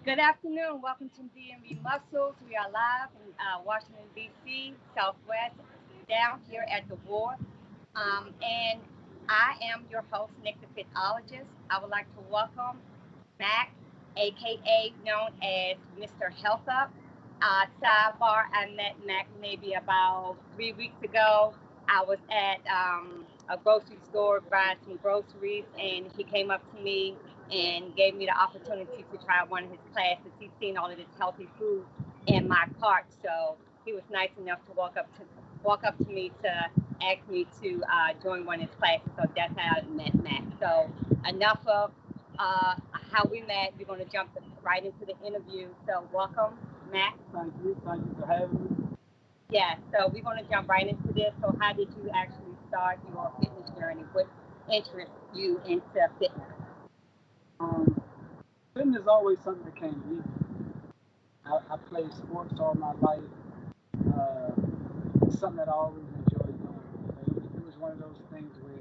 Good afternoon. Welcome to DMV Muscles. We are live in Washington, D.C., Southwest, down here at the wharf. And I am your host, Nick the Fitologist. I would like to welcome Mac, aka known as Mr. HealthUp. Sidebar, I met Mac maybe about 3 weeks ago. I was at a grocery store buying some groceries, and he came up to me and gave me the opportunity to try one of his classes. He's seen all of this healthy food in my cart, so he was nice enough to walk up to me to ask me to join one of his classes. So that's how I met Mac. So enough of how we met. We're going to jump right into the interview. So welcome, Mac. Thank you. Thank you for having me. Yeah, so we're going to jump right into this. So how did you actually start your fitness journey? What interests you into fitness? Um, Fitness is always something that came easy. I played sports all my life. It's something that I always enjoyed doing. It was one of those things where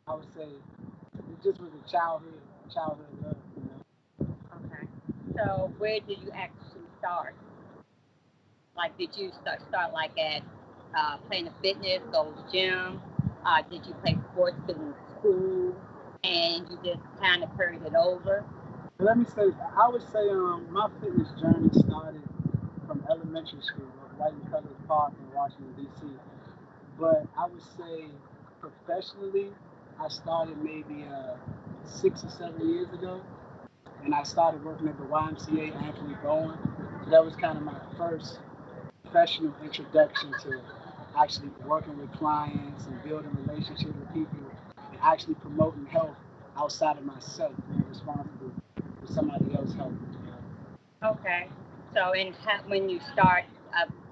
I would say it just was a childhood love. Okay. So where did you actually start? Like, did you start like at playing the fitness, go to gym? Did you play sports in school, and you just kind of carried it over? But let me say, I would say my fitness journey started from elementary school at White and Colored Park in Washington, D.C. But I would say professionally, I started maybe 6 or 7 years ago, and I started working at the YMCA Anthony Bowen. So that was kind of my first professional introduction to actually working with clients and building relationships with people and actually promoting health outside of myself, being responsible for somebody else's health. Okay. So, when you start,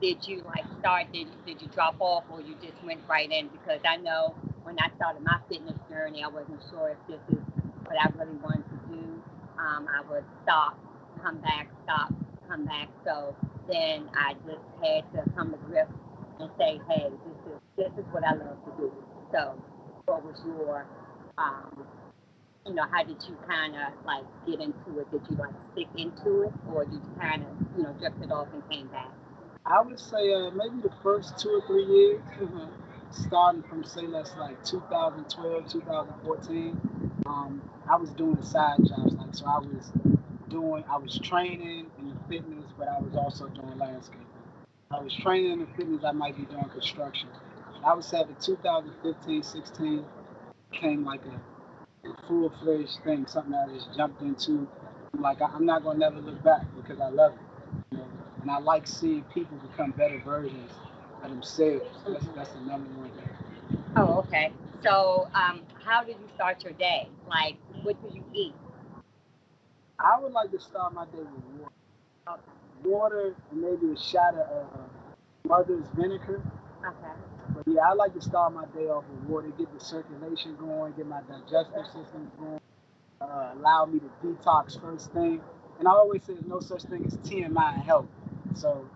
did you like start? Did you drop off, or you just went right in? Because I know when I started my fitness journey, I wasn't sure if this is what I really wanted to do. I would stop, come back, stop, come back. So then I just had to come to grips and say, hey, this is what I love to do. So, what was your um, how did you kind of like get into it? Did you like stick into it, or did you kind of, drifted off and came back? I would say maybe the first 2 or 3 years, Hmm. starting from say let's like 2012, 2014, I was doing side jobs. Like so, I was training in the fitness, but I was also doing landscaping. I was training in the fitness. I might be doing construction. I would say the 2015, 16 became like a full-fledged thing, something I just jumped into. I'm like, I'm not gonna never look back because I love it, you know. And I like seeing people become better versions of themselves. That's the number one thing. Oh, okay. So, how did you start your day? Like, what do you eat? I would like to start my day with water, Okay. and maybe a shot of mother's vinegar. Okay. But yeah, I like to start my day off with water, get the circulation going, get my digestive system going, allow me to detox first thing. And I always say there's no such thing as TMI in health. So,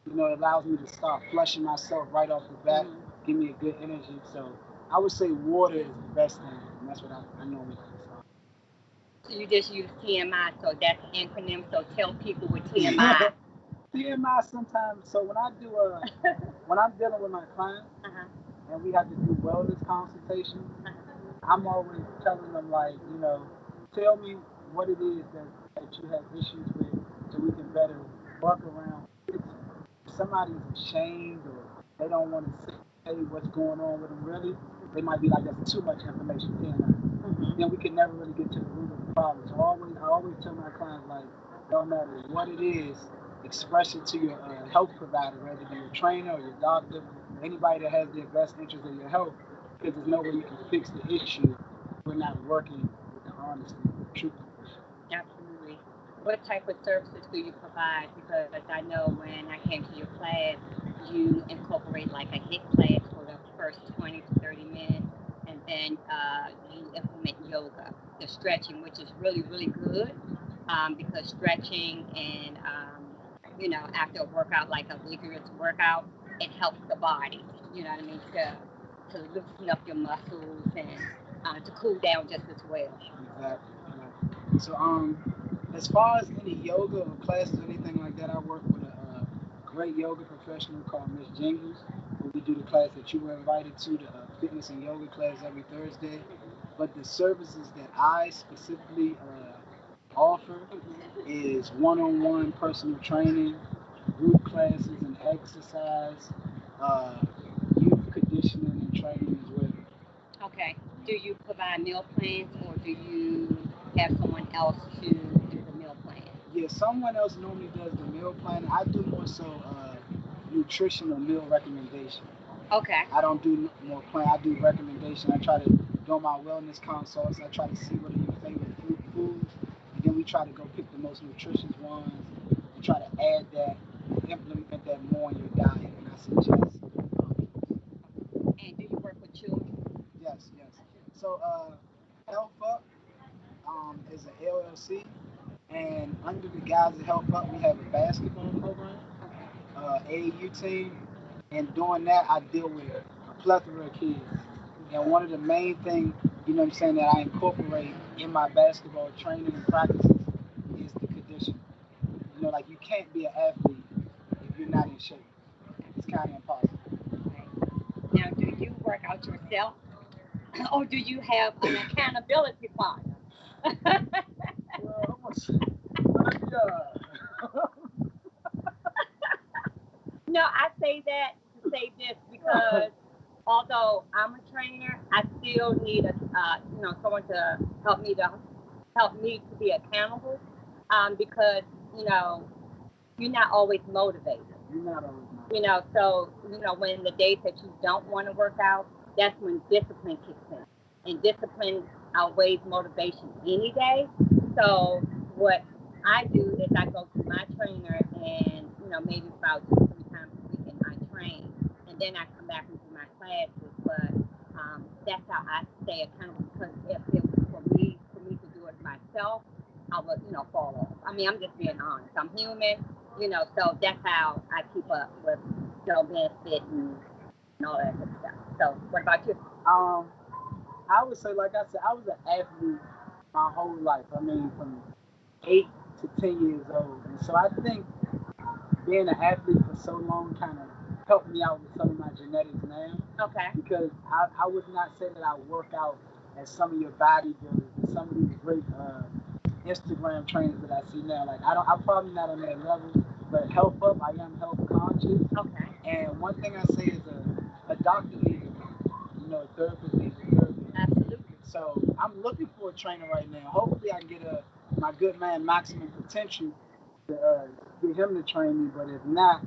it allows me to start flushing myself right off the bat, Hmm. give me a good energy. So I would say water is the best thing, and that's what I normally like So you just use TMI, so that's an acronym. So tell people what to TMI. start. TMI sometimes. So when I'm dealing with my clients Uh-huh. and we have to do wellness consultations, Uh-huh. I'm always telling them like, tell me what it is that you have issues with so we can better work around it. If somebody's ashamed or they don't want to say what's going on with them really, they might be like, that's too much information, Hmm. then we can never really get to the root of the problem. So I always tell my clients like, no matter what it is, express it to your health provider, whether it be your trainer or your doctor, anybody that has their best interest in your health, because there's no way you can fix the issue if we're not working with the honesty, the truth. Absolutely. What type of services do you provide? Because I know when I came to your class, you incorporate like a HIIT class for the first 20 to 30 minutes, and then you implement yoga, the stretching, which is really, really good because stretching and, after a workout, like a vigorous workout, it helps the body, you know what I mean, to loosen up your muscles and to cool down just as well. Exactly. So As far as any yoga or classes or anything like that, I work with a great yoga professional called Miss Jingles, where we do the class that you were invited to, the fitness and yoga class every Thursday. But the services that I specifically offer is one-on-one personal training, group classes and exercise, uh, youth conditioning and training as well. Okay. Do you provide meal plans or do you have someone else to do the meal plan? Yeah, someone else normally does the meal planning. I do more so nutritional meal recommendation. Okay. I don't do more plan. I do recommendation. I try to do my wellness consults. I try to see what are your favorite foods, and then we try to go pick the most nutritious ones and try to add that, implement that more in your diet. And I suggest. And do you work with children? Yes, yes. So, HealthUp is an LLC, and under the guise of HealthUp, we have a basketball program, AAU team, and doing that, I deal with a plethora of kids. And one of the main things, what I'm saying, that I incorporate in my basketball training and practices is the conditioning. Like you can't be an athlete if you're not in shape. It's kind of impossible. Okay. Now, do you work out yourself or do you have an accountability partner? Well, let me, No, I say that to say this because although I'm a trainer, I still need someone to help me to be accountable. Because you know you're not always motivated. you're not always So when the days that you don't want to work out, that's when discipline kicks in, and discipline outweighs motivation any day. So what I do is I go to my trainer, and maybe about 2 3 times a week, and I train, and then I come back and do my classes. But that's how I stay accountable. Because if it was for me to do it myself, I would fall off. I mean, I'm just being honest. I'm human, so that's how I keep up with being fit and all that good stuff. So what about you? Um, I would say, like I said, I was an athlete my whole life. I mean, from 8 to 10 years old, and so I think being an athlete for so long kind of helped me out with some of my genetics now. Okay. Because I would not say that I work out as some of your bodybuilders and some of these great Instagram trainers that I see now. Like I'm probably not on that level, but health up, I am health conscious. Okay. And one thing I say is a doctor needs a therapist needs a therapist. Absolutely. So I'm looking for a trainer right now. Hopefully I can get my good man Maximum Potential to get him to train me. But if not,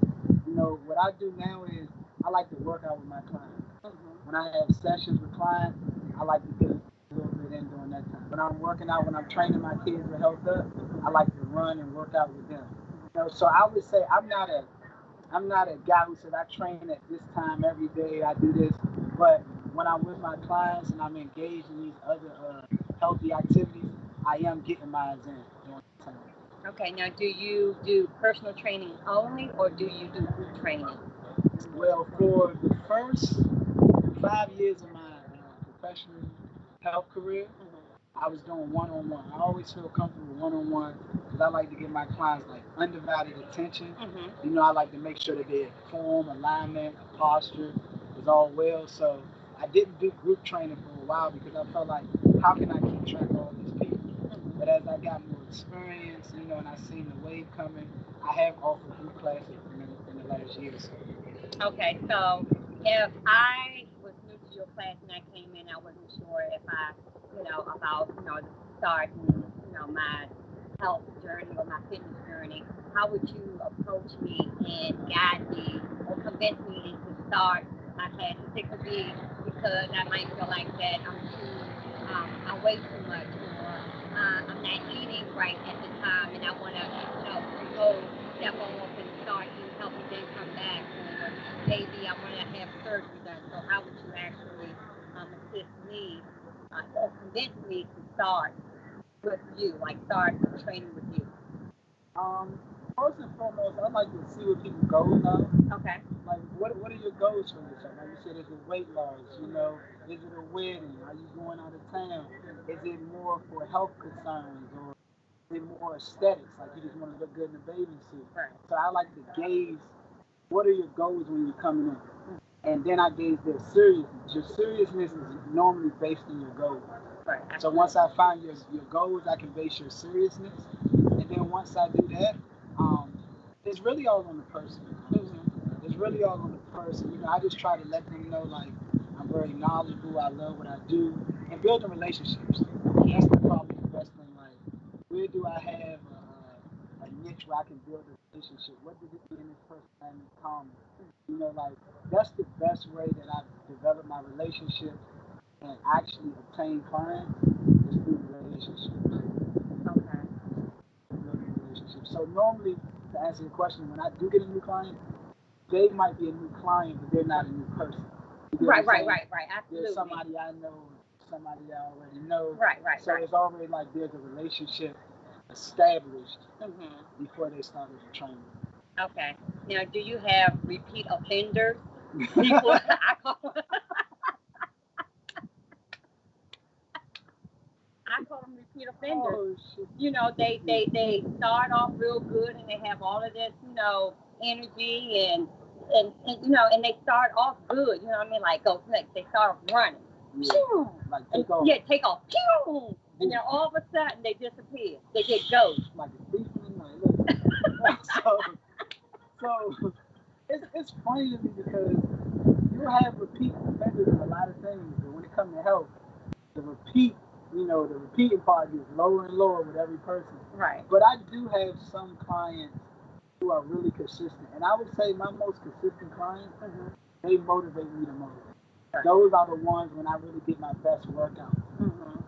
what I do now is I like to work out with my clients. Mm-hmm. When I have sessions with clients, I like to get a little bit in during that time. When I'm working out, when I'm training my kids with HealthUp, I like to run and work out with them. So I would say I'm not a guy who said I train at this time every day. I do this, but when I'm with my clients and I'm engaged in these other healthy activities, I am getting mine in during the time. Okay. Now, do you do personal training only, or do you do group training? Well, for the first 5 years of my professional health career, I was doing one-on-one. I always feel comfortable one-on-one because I like to give my clients like undivided attention. Mm-hmm. I like to make sure that their form, alignment, posture is all well. So I didn't do group training for a while because I felt like, how can I keep track of all these people? Mm-hmm. But as I got more experience, and I seen the wave coming, I have offered group classes in the last year or so. Okay, so if I was new to your class and I came in, I wasn't sure if about, starting, my health journey or my fitness journey, how would you approach me and guide me or convince me to start my class? It could be because I might feel like that I weigh too much, or I'm not eating right at the time, and I want to, go step off and start eating healthy, then come back, or maybe I want to have surgery done. So how would you actually assist me or convince me to start with you, like start training with you? Um, First and foremost, I'd like to see what people's goals are. Okay. Like, what are your goals for yourself? Like you said, is it weight loss? Is it a wedding? Are you going out of town? Is it more for health concerns, or they're more aesthetics. Like you just want to look good in a bathing suit. Right. So I like to gauge what are your goals when you're coming in. And then I gauge their seriousness. Your seriousness is normally based on your goals. Right. So once I find your goals, I can base your seriousness. And then once I do that, it's really all on the person. It's really all on the person. You know, I just try to let them know, like, I'm very knowledgeable, I love what I do, and building relationships. That's probably the best thing. Like, where do I have a niche where I can build a relationship? What does it mean this person has in common? You know, like, that's the best way that I've developed my relationships and actually obtain clients is through relationships. Okay. Building relationships. So normally, to answer your question, when I do get a new client, they might be a new client, but they're not a new person. Right. Absolutely. There's somebody I know, somebody I already know. Right. So it's already like there's a relationship established before they started the training. Okay. Now, do you have repeat offenders? People, I call them repeat offenders. Oh, shit. You know, they start off real good and they have all of this, you know, energy and you know, and they start off good. You know what I mean? Like they start running. Yeah. Pew! Like take off. Yeah, take off. Pew! And then all of a sudden they disappear. They get ghosts. Like a thief in the night. So it's funny to me because you have repeat offenders in a lot of things, but when it comes to health, the repeating part gets lower and lower with every person. Right. But I do have some clients who are really consistent, and I would say my most consistent clients, they motivate me the most. Right. Those are the ones when I really get my best workout.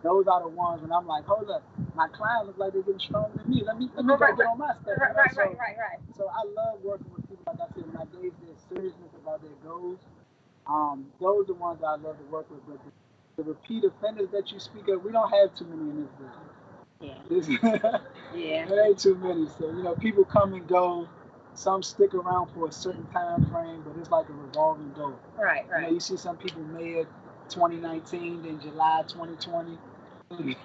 Those are the ones when I'm like, hold up, my client looks like they're getting stronger than me. Let me go get on my step. Right. So I love working with people, like I said, when I gauge their seriousness about their goals. Those are the ones I love to work with. But the repeat offenders that you speak of, we don't have too many in this business. Yeah. There ain't too many. So, you know, people come and go. Some stick around for a certain time frame, but it's like a revolving door. Right. You know, you see some people May 2019, then July 2020. You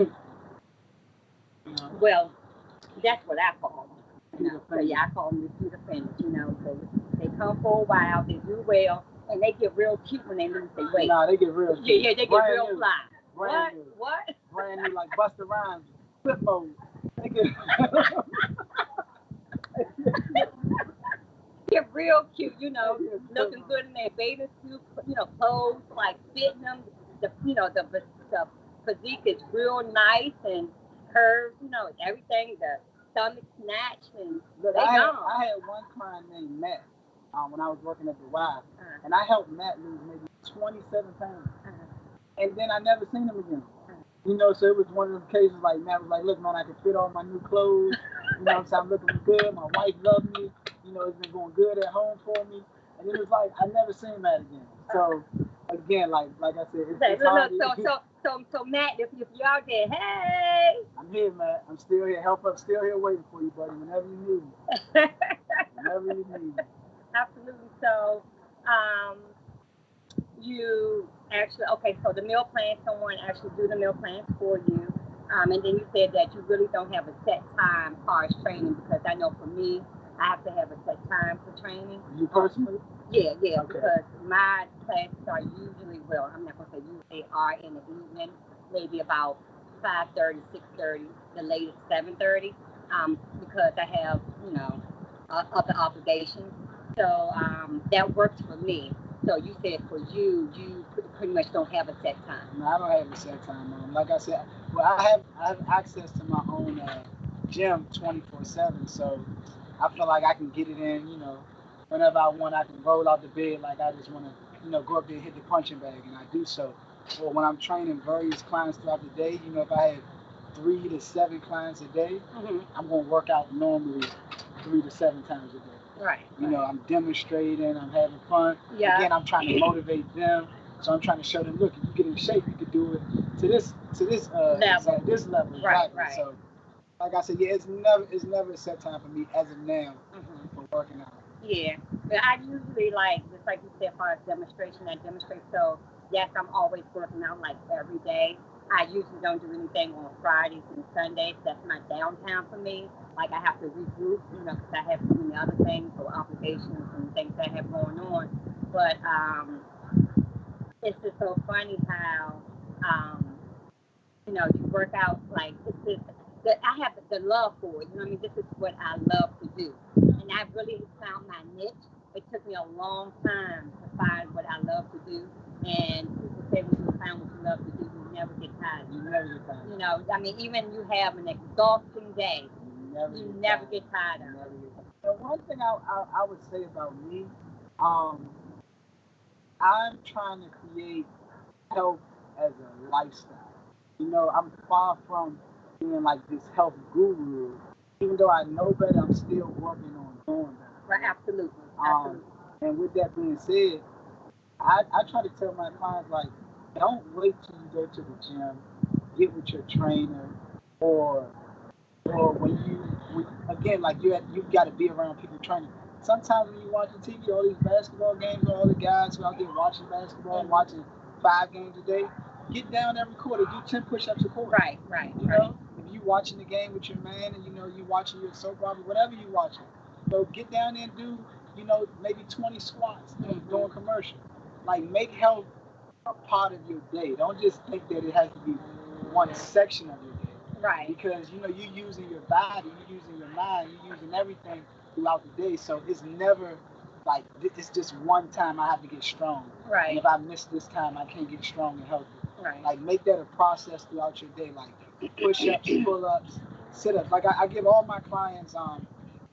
know? Well, that's what I call them. You know? So yeah, I call them repeat offenders. You know, so they come for a while, they do well, and they get real cute when they lose their weight. Nah, they get real cute. Yeah, they get brand real new. fly. Brand new. What? Brand new, like Busta Rhymes, flip mode. They get They're real cute, you know, looking good in their bathing suit, you know, clothes, like fitting them. The physique is real nice and curved, you know, everything. The stomach snatched and look, they I gone. had one client named Matt when I was working at the Y, and I helped Matt lose maybe 27 pounds, and then I never seen him again. You know, so it was one of those cases like Matt was like, look, man, I can fit all my new clothes. You know what I'm saying? I'm looking good. My wife loved me. You know, it's been going good at home for me. And it was like, I never seen Matt again. So, again, like I said, it's hard. So Matt, if you're out there, hey. I'm here, Matt. I'm still here. HealthUp still here waiting for you, buddy, whenever you need me. Whenever you need me. Absolutely. So, you actually, so the meal plan, someone actually do the meal plans for you. And then you said that you really don't have a set time as far as training, because I know for me, I have to have a set time for training. You personally? Yeah, okay. Because my classes are usually, well, I'm not going to say usually, are in the evening, maybe about 5:30, 6:30, the latest 7:30, because I have, you know, other obligations. So that works for me. So you said for you pretty much don't have a set time. No, I don't have a set time. Like I said, well, I have access to my own gym 24/7. So I feel like I can get it in, you know, whenever I want. I can roll out the bed like I just want to, you know, go up there and hit the punching bag, and I do so. Or when I'm training various clients throughout the day, you know, if I have 3 to 7 clients a day, I'm going to work out normally 3 to 7 times a day. Right. You know, I'm demonstrating, I'm having fun. Yeah. Again, I'm trying to motivate them. So I'm trying to show them, look, if you get in shape, you can do it to this level. This level. Right, exactly. right. So, like I said, yeah, it's never a set time for me as of now for working out. Yeah, but I usually just like you said, as far as demonstration, I demonstrate. So yes, I'm always working out like every day. I usually don't do anything on Fridays and Sundays. That's my downtime for me. Like I have to regroup, because I have so many other things or obligations and things I have going on. But it's just so funny how um, you work out like it's just that I have the love for it. This is what I love to do, and I really found my niche. It took me a long time to find what I love to do, and people say when you find what you love to do, you never get tired. You never get tired. Even you have an exhausting day, you never get tired of it. So one thing I would say about me, um, I'm trying to create health as a lifestyle. I'm far from being like this health guru. Even though I know better, I'm still working on doing better. Right, absolutely. And with that being said, I try to tell my clients, like, don't wait till you go to the gym, get with your trainer, or again, like you've got to be around people training. Sometimes when you watch the TV, all these basketball games, all the guys who out there watching basketball, watching 5 games a day, get down every quarter, do 10 push-ups a quarter. Right. If you watching the game with your man, and you watching your soap opera, whatever you watching, so get down there and do, maybe 20 squats during commercial. Like, make health a part of your day. Don't just think that it has to be one section of your day. Right. Because you're using your body, you're using your mind, you're using everything throughout the day. So it's never like it's just one time I have to get strong. Right. And if I miss this time, I can't get strong and healthy. Right. Like, make that a process throughout your day. Like push-ups, pull-ups, sit-ups. Like I give all my clients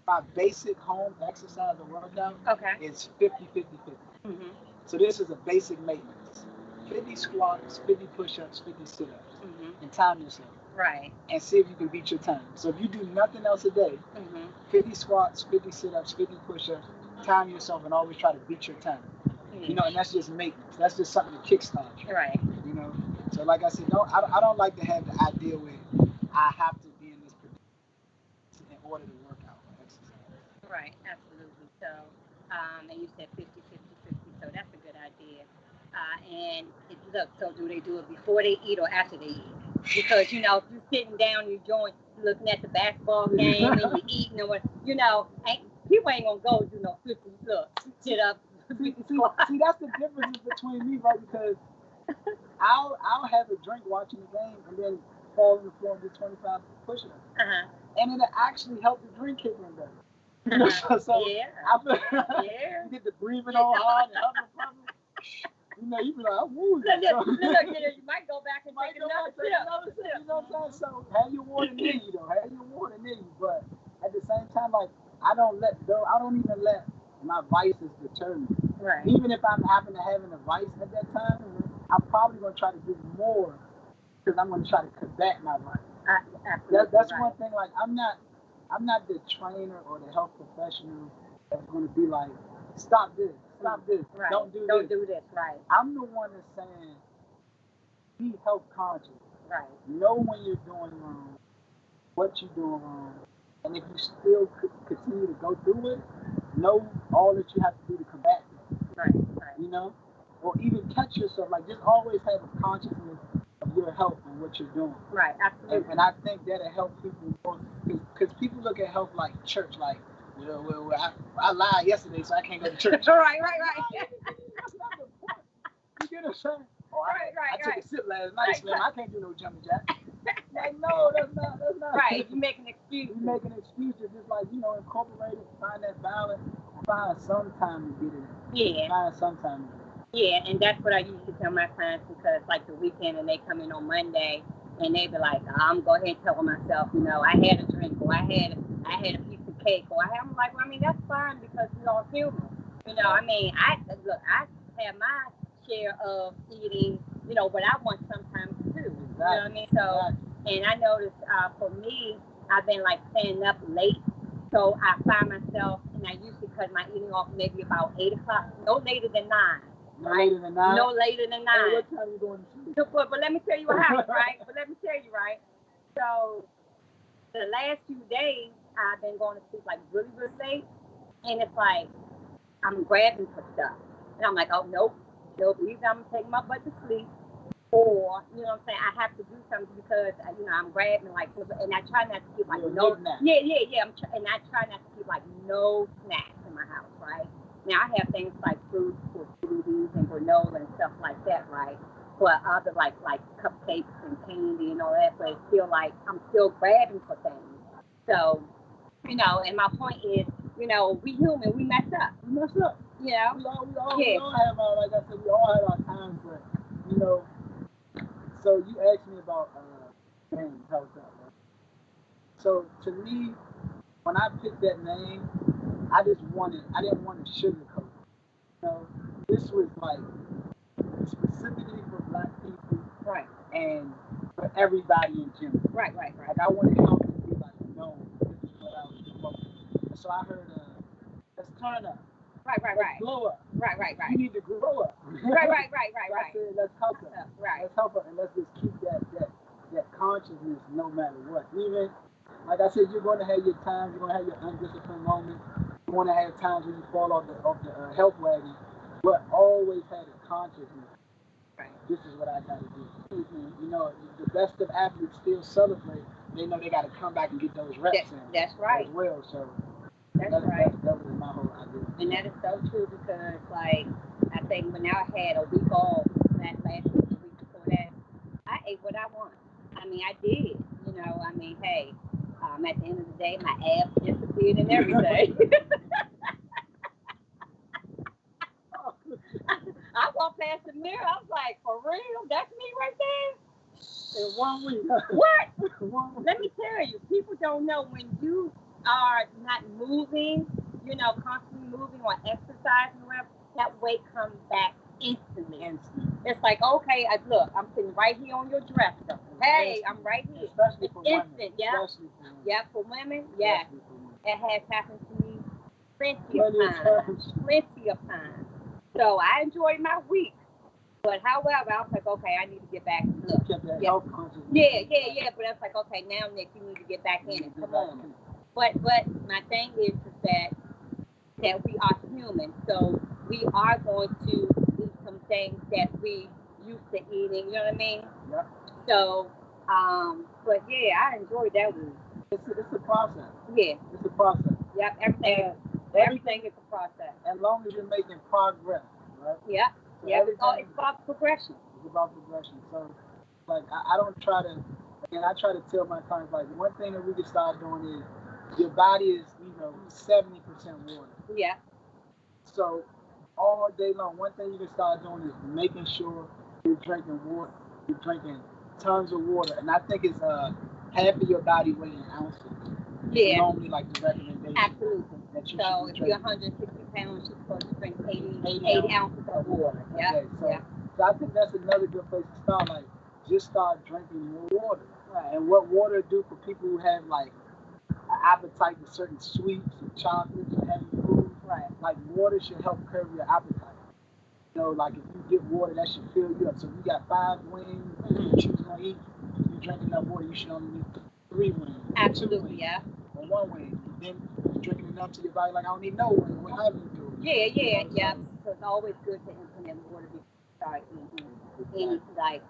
my basic home exercise or workout. Okay. Is 50-50-50. Mm-hmm. So this is a basic maintenance. 50 squats, 50 push-ups, 50 sit-ups, and time yourself. Right. And see if you can beat your time. So if you do nothing else a day, 50 squats, 50 sit-ups, 50 push-ups, time yourself, and always try to beat your time. And that's just maintenance. That's just something to kickstart you. Right. So like I said, I don't like to have the idea where I have to be in this position in order to work out or exercise. Right, absolutely. So, and you said 50-50-50, so that's a good idea. Look, so do they do it before they eat or after they eat? Because, if you're sitting down, you're looking at the basketball game and you're eating or what, people ain't going to go do no 50, sit up, 50 squats. See, that's the difference between me, right? Because I'll have a drink watching the game and then fall on the floor and do 25 push-ups. And it'll actually help the drink kick in better. So yeah. You get the breathing all hard and humming. You be like, I'm woozy. Look, you might go back and take another sip. You know what I'm saying? So have your water near you, though. Have your water near you. But at the same time, like, I don't even let my vices deter me. Right. Even if I'm happen to having a vice at that time, I'm probably going to try to do more because I'm going to try to combat my vice. That's right. One thing. Like, I'm not the trainer or the health professional that's going to be like, stop this. Right. Don't do this. Right. I'm the one that's saying, be health conscious. Right. Know when you're doing wrong, what you're doing wrong, and if you still continue to go through it, know all that you have to do to combat it. Right. Or even catch yourself. Like, just always have a consciousness of your health and what you're doing. Right. Absolutely. And I think that'll help people more, because people look at health like church, like, well, I lied yesterday, so I can't go to church. Right. That's not the point. You get what I'm saying? I took a sip last night, right, Slim. I can't do no jumping jack. Like, no, that's not. Right, you make an excuse. You make an excuse to just, like, incorporate it, find that balance, find some time to get it in. Yeah. Find some time to get it. Yeah, and that's what I used to tell my clients, because like the weekend and they come in on Monday and they be like, I'm going to go ahead and tell myself, I had a drink, or I had a piece of cake, or I'm like, well, that's fine, because we all human. I have my share of eating, what I want sometimes too. Exactly. You know what I mean? So, and I noticed for me, I've been like staying up late. So I find myself, and I usually cut my eating off maybe about 8 o'clock, no later than 9. No later than 9? No later than 9. Hey, what time are you going to sleep? But let me tell you what happened, right? So the last few days, I've been going to sleep like really, really late. And it's like, I'm grabbing for stuff. And I'm like, oh, nope. Either I'm going to take my butt to sleep, or, I have to do something because I'm grabbing like, and I try not to keep like Little no, knick-knack. yeah. And I try not to keep like no snacks in my house, right? Now I have things like fruits or smoothies and granola and stuff like that, right? But other like cupcakes and candy and all that, but it's still like I'm still grabbing for things. So, and my point is, we human, we mess up. We mess up. You know? We all have our, like I said, we all have our times, but, so you asked me about name, HealthUp, right? So to me, when I picked that name, I didn't want to sugarcoat it. This was like specifically for Black people, Right. and for everybody in general. Right. Like I wanted help to be like, no, this is what I was promoting. So I heard, let's turn up. Right. Let's blow up. Right. You need to grow up. Right. So I said, let's help up. Right. Let's help up, and let's just keep that consciousness no matter what. Even, like I said, you're going to have your times, you're going to have your undisciplined moments, you're going to have times when you fall off the health wagon, but always have a consciousness. Right. This is what I got to do. Mm-hmm. The best of athletes still celebrate. They know they got to come back and get those reps in. That's right. As well, so that's right. That was my whole idea. And that is so true because, like, I think when I had a week off, that last week, the week before that, I ate what I want. I mean, I did. Hey, at the end of the day, my abs disappeared and everything. I walked past the mirror. I was like, for real? That's me right there? In 1 week. What? Let me tell you, people don't know when you are not moving, constantly moving or exercising, whatever, that weight comes back instantly. It's like, okay, look, I'm sitting right here on your dresser. Hey, I'm right here. Especially for instant, women. yeah. Especially for women. Yeah, for women, yes. It has happened to me plenty of times. So I enjoyed my week. But however, I was like, okay, I need to get back and look. Yeah. But it's like, okay, now Nick, you need to get back in it. Come on. But my thing is that we are human, so we are going to eat some things that we used to eating. You know what I mean? Yeah. So, but yeah, I enjoyed that week. It's a process. Yeah. It's a process. Yep. Everything is a process. As long as you're making progress, right? Yeah. So yeah. It's about progression. It's about progression. So, like, I don't try to, I try to tell my clients, like, one thing that we can start doing is your body is, 70% water. Yeah. So, all day long, one thing you can start doing is making sure you're drinking water. You're drinking tons of water. And I think it's half of your body weight in ounces. Yeah. Normally, like the recommendation. Absolutely. So if you're 160 pounds, you're supposed to drink 80 ounces of water. Yeah. Okay, so I think that's another good place to start. Like, just start drinking more water. Right. And what water do for people who have like an appetite for certain sweets and chocolates and heavy foods. Right. Like, water should help curb your appetite. Like if you get water, that should fill you up. So if you got 5 wings, you choose to eat. If you drink enough water, you should only eat 3 wings. Absolutely, 2 wings, yeah. Or 1 wing. Then you're drinking enough to your body, like, I don't need no wing. What have you do? Yeah. So it's always good to implement water before you start eating. Like,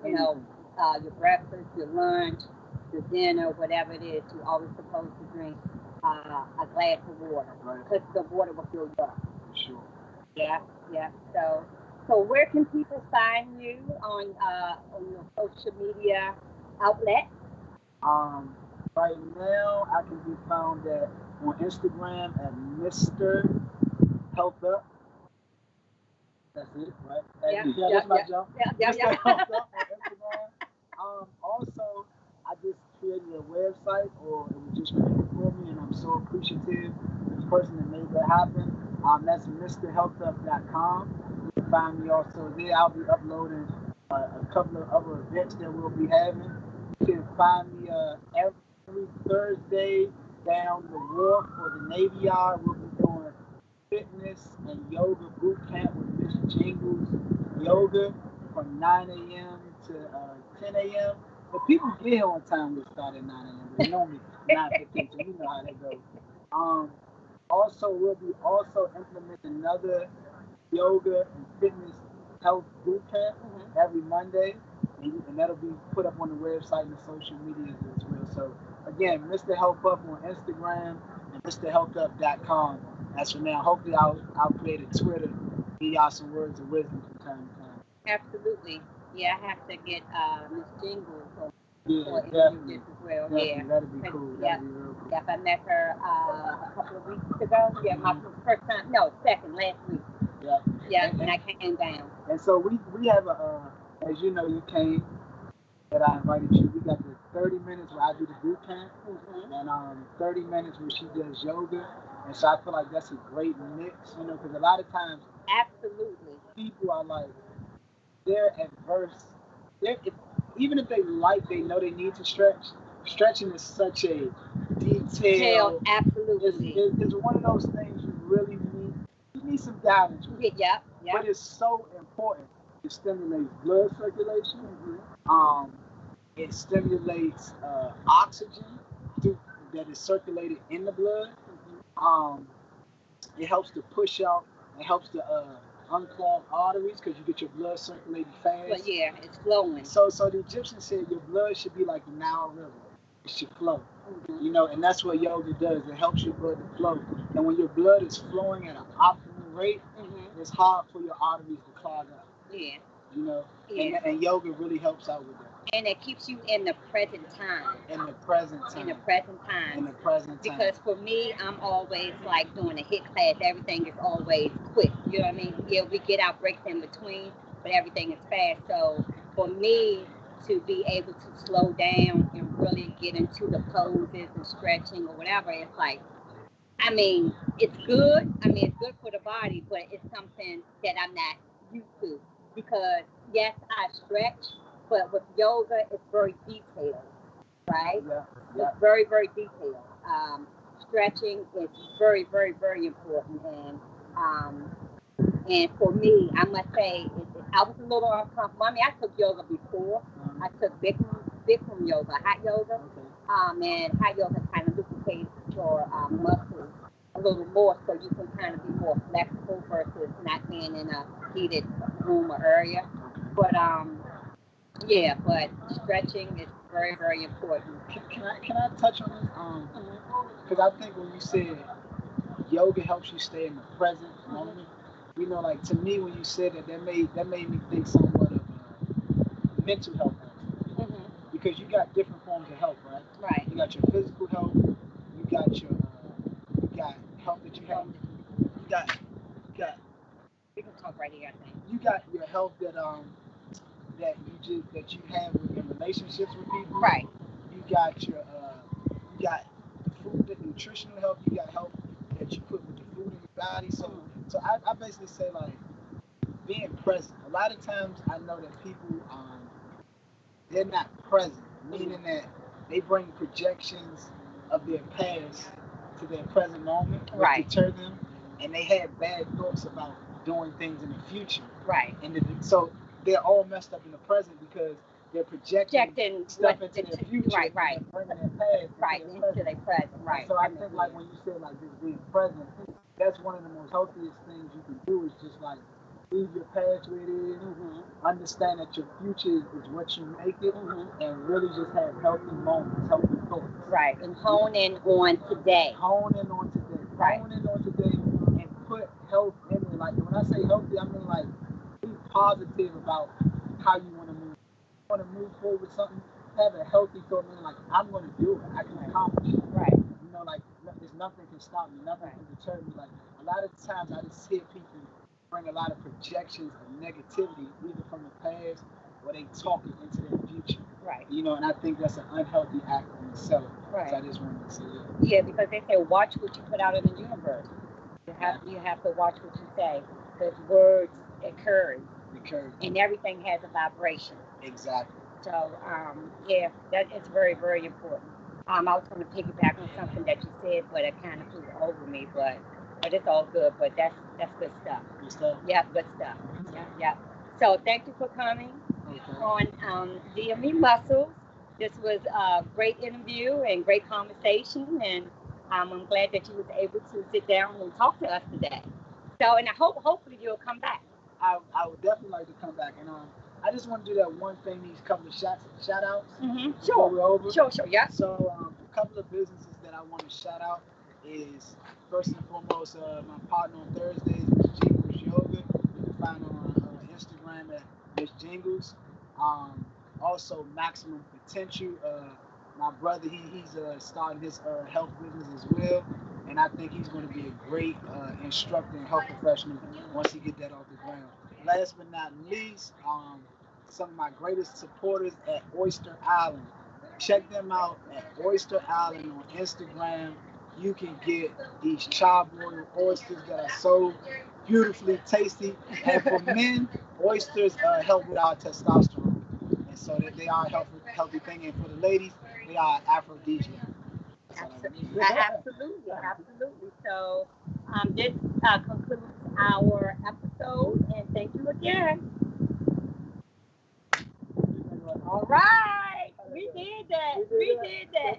your breakfast, your lunch, your dinner, whatever it is, you're always supposed to drink a glass of water. Because the water will fill you up. For sure. Yeah. So where can people find you on your social media outlets? Right now, I can be found on Instagram at Mr. HealthUp. That's it, right? That's my job. Yeah. Mr. HealthUp on Instagram. Also, I just created a website, or it was just created for me, and I'm so appreciative of the person that made that happen. That's MrHealthUp.com. You can find me also there. I'll be uploading a couple of other events that we'll be having. You can find me every Thursday down the wharf for the Navy Yard. We'll be doing fitness and yoga boot camp with Miss Jingles Yoga from 9 a.m. to 10 a.m. If people get here on time, we'll start at 9 a.m. But normally 9:15, so you know how that goes. Also, we'll be implementing another yoga and fitness health boot camp every Monday. and that'll be put up on the website and the social media as well. So again, Mr. HealthUp on Instagram and MrHealthUp.com. As for now, hopefully I'll create a Twitter, give y'all some words of wisdom from time to time. Absolutely. Yeah, I have to get Miss Jingle for Definitely. as well. Definitely. Yeah. That'd be cool. That'd be real cool. Yep, I met her a couple of weeks ago. Yeah, my first time, no, second, last week. Yeah. Yeah, and I came down. And so we have as you know, you came, that I invited you. We got the 30 minutes where I do the boot camp, and 30 minutes where she does yoga. And so I feel like that's a great mix, because a lot of times, absolutely, people are like, they're adverse. Even if they know they need to stretch. Stretching is such a detailed. Absolutely, it's one of those things you really need. You need some guidance. Yeah. But it's so important. It stimulates blood circulation. It stimulates oxygen that is circulated in the blood. It helps to push out. It helps to unclog arteries because you get your blood circulating fast. But yeah, it's flowing. So the Egyptians said your blood should be like the Nile River. It should flow. And that's what yoga does. It helps your blood to flow. And when your blood is flowing at an optimal rate, it's hard for your arteries to clog up. Yeah. And yoga really helps out with that. And it keeps you in the present time. In the present time. Because for me, I'm always like doing a HIIT class. Everything is always quick. You know what I mean? Yeah, we get our breaks in between, but everything is fast. So for me to be able to slow down and really get into the poses and stretching or whatever, it's like, it's good. It's good for the body, but it's something that I'm not used to. Because yes, I stretch, but with yoga, it's very detailed, right? Yeah. It's very, very detailed. Stretching is very, very, very important. And for me, I must say, I was a little uncomfortable. I took yoga before. I took Bikram yoga, hot yoga. And hot yoga kind of lubricates your muscles a little more, so you can kind of be more flexible versus not being in a heated room or area. But but stretching is very, very important. Can I touch on this? Because I think when you said yoga helps you stay in the present moment, like to me when you said that made me think somewhat of mental health. Because you got different forms of health, right? Right. You got your physical health. You got your health that you have. You got. We can talk right here, I think. You got your health that you have in relationships with people. Right. You got your you got the food, the nutritional health. You got health that you put with the food in your body. So I basically say like being present. A lot of times I know that people they're not present, meaning that they bring projections of their past to their present moment, which deter them, and they have bad thoughts about doing things in the future. Right. And so they're all messed up in the present because they're projecting stuff into their future. Right. And bringing their past into their present. Right. So I think like when you say like just being present, that's one of the most healthiest things you can do is just like leave your past where it is, understand that your future is what you make it, and really just have healthy moments, healthy thoughts. Right, and hone in on today. Right. Hone in on today and put health in it. Like when I say healthy, I mean like be positive about how you want to move. You want to move forward with something, have a healthy thought, meaning like I'm going to do it. I can accomplish it. Right. Like there's nothing can stop me, nothing can deter me. Like a lot of times I just hear people bring a lot of projections of negativity, either from the past or they talk it into their future. Right. And I think that's an unhealthy act in itself. Right. So I just wanted to say that. Yeah, because they say watch what you put out in the universe. You have to watch what you say. Because words occur. And everything has a vibration. Exactly. So that is very, very important. I was going to piggyback on something that you said, but it kind of flew over me. But it's all good. But that's good stuff. Good stuff. Yeah, good stuff. Yeah. So thank you for coming on DME Muscles. This was a great interview and great conversation, and I'm glad that you was able to sit down and talk to us today. So, and hopefully you'll come back. I would definitely like to come back, and I just want to do that one thing. These couple of shout outs. Sure. We're over. Sure. Yeah. So a couple of businesses that I want to shout out is first and foremost my partner on Thursdays, Miss Jingles Yoga. You can find her on Instagram at Miss Jingles. Um, Also Maximum Potential. My brother, he's starting his health business as well, and I think he's going to be a great instructor and health professional once he get that off the ground. Last but not least, some of my greatest supporters at Oyster Island. Check them out at Oyster Island on Instagram. You can get these charbroiled oysters that are so beautifully tasty. And for men, oysters help with our testosterone. And so they are a healthy thing. And for the ladies, they are aphrodisiac. Absolutely. So this concludes our episode, and thank you again. All right, we did that.